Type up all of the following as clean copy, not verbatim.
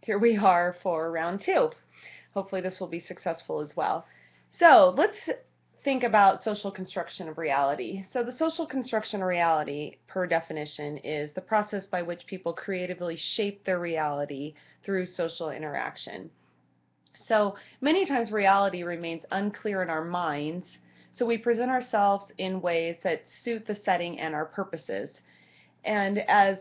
here we are for round two. Hopefully this will be successful as well. So let's think about social construction of reality. So the social construction of reality, per definition, is the process by which people creatively shape their reality through social interaction. So many times reality remains unclear in our minds, so we present ourselves in ways that suit the setting and our purposes. And as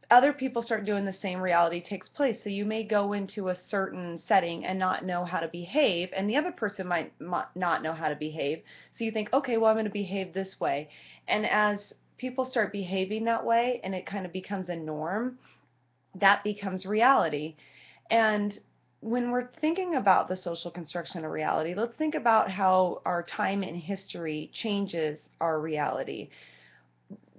other people start doing the same, reality takes place. So you may go into a certain setting and not know how to behave, and the other person might not know how to behave. So you think, okay, well, I'm going to behave this way. And as people start behaving that way and it kind of becomes a norm, that becomes reality. And when we're thinking about the social construction of reality, let's think about how our time in history changes our reality.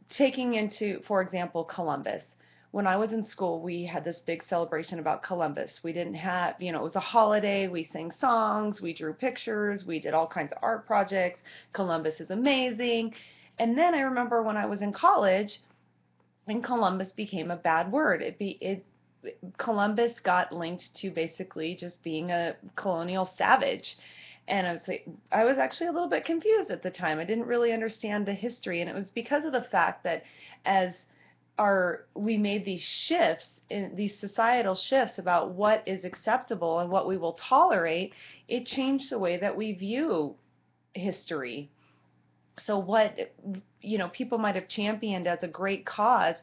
Taking into, for example, Columbus. When I was in school, we had this big celebration about Columbus. We didn't have, it was a holiday. We sang songs, we drew pictures, we did all kinds of art projects. Columbus is amazing. And then I remember when I was in college, and Columbus became a bad word. Columbus got linked to basically just being a colonial savage. And I was actually a little bit confused at the time. I didn't really understand the history, and it was because of the fact that as we made these shifts, in these societal shifts about what is acceptable and what we will tolerate, it changed the way that we view history. So what people might have championed as a great cause,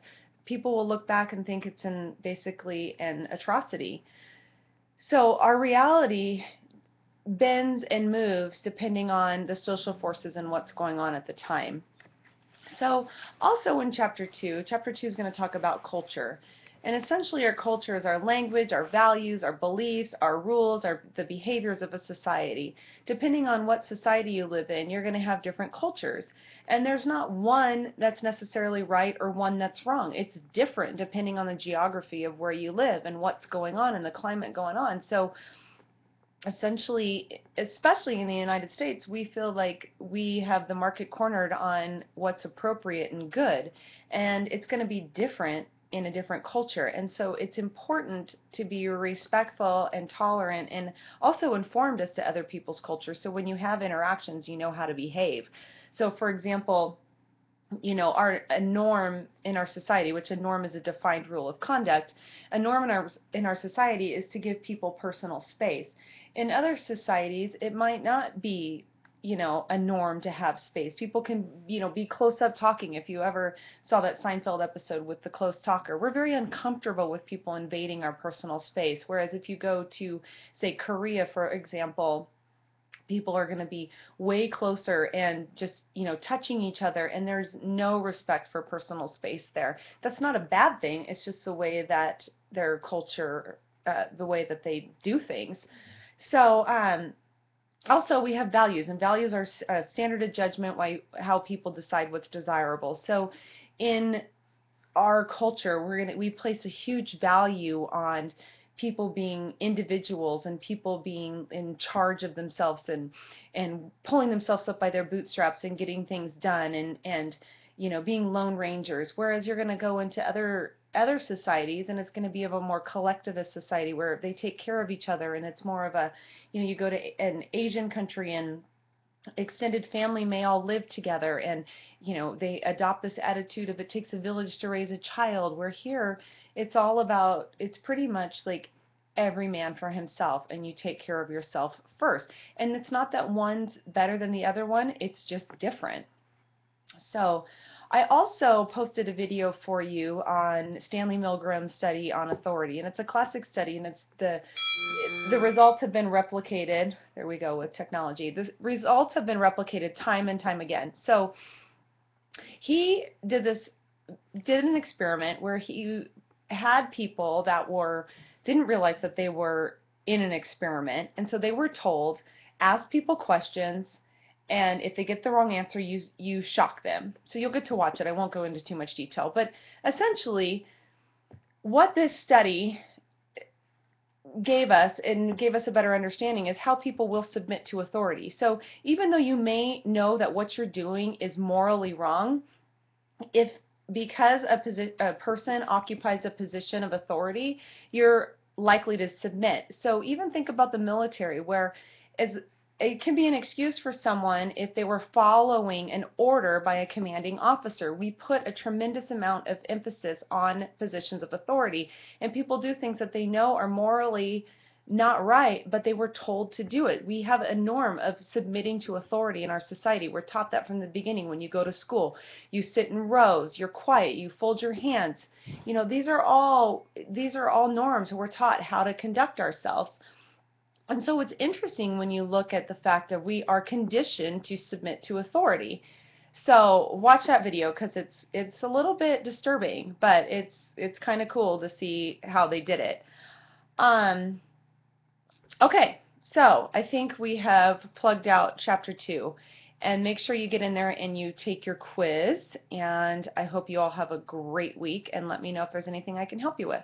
people will look back and think it's basically an atrocity. So our reality bends and moves depending on the social forces and what's going on at the time. So also in chapter 2 is going to talk about culture. And essentially our culture is our language, our values, our beliefs, our rules, the behaviors of a society. Depending on what society you live in, you're going to have different cultures. And there's not one that's necessarily right or one that's wrong. It's different depending on the geography of where you live and what's going on and the climate going on. So essentially, especially in the United States, we feel like we have the market cornered on what's appropriate and good, and it's going to be different in a different culture. And so it's important to be respectful and tolerant and also informed as to other people's cultures, so when you have interactions, you know how to behave. So for example, a norm in our society, which a norm is a defined rule of conduct, a norm in our society is to give people personal space. In other societies, it might not be, a norm to have space. People can, be close up talking. If you ever saw that Seinfeld episode with the close talker, we're very uncomfortable with people invading our personal space. Whereas if you go to, say, Korea, for example, people are going to be way closer and just, touching each other, and there's no respect for personal space there. That's not a bad thing. It's just the way that their culture, the way that they do things. So also we have values, and values are a standard of judgment, how people decide what's desirable. So in our culture, we place a huge value on people being individuals and people being in charge of themselves and pulling themselves up by their bootstraps and getting things done and being lone rangers. Whereas you're going to go into other societies, and it's going to be of a more collectivist society where they take care of each other, and it's more of a, you go to an Asian country and extended family may all live together, and they adopt this attitude of it takes a village to raise a child, where here it's pretty much like every man for himself, and you take care of yourself first. And it's not that one's better than the other one, it's just different. So I also posted a video for you on Stanley Milgram's study on authority, and it's a classic study, and it's the results have been replicated. There we go with technology. The results have been replicated time and time again. So he did an experiment where he had people that didn't realize that they were in an experiment, and so they were told, ask people questions, and if they get the wrong answer, you shock them. So you'll get to watch it. I won't go into too much detail, but essentially what this study gave us a better understanding is how people will submit to authority. So even though you may know that what you're doing is morally wrong, because a person occupies a position of authority, you're likely to submit. So even think about the military, where as it can be an excuse for someone if they were following an order by a commanding officer. We put a tremendous amount of emphasis on positions of authority, and people do things that they know are morally not right, but they were told to do it. We have a norm of submitting to authority in our society. We're taught that from the beginning. When you go to school, you sit in rows, you're quiet, you fold your hands. You know, these are all norms. We're taught how to conduct ourselves. And so it's interesting when you look at the fact that we are conditioned to submit to authority. So watch that video, because it's a little bit disturbing, but it's kind of cool to see how they did it. Okay, so I think we have plugged out chapter 2. And make sure you get in there and you take your quiz. And I hope you all have a great week, and let me know if there's anything I can help you with.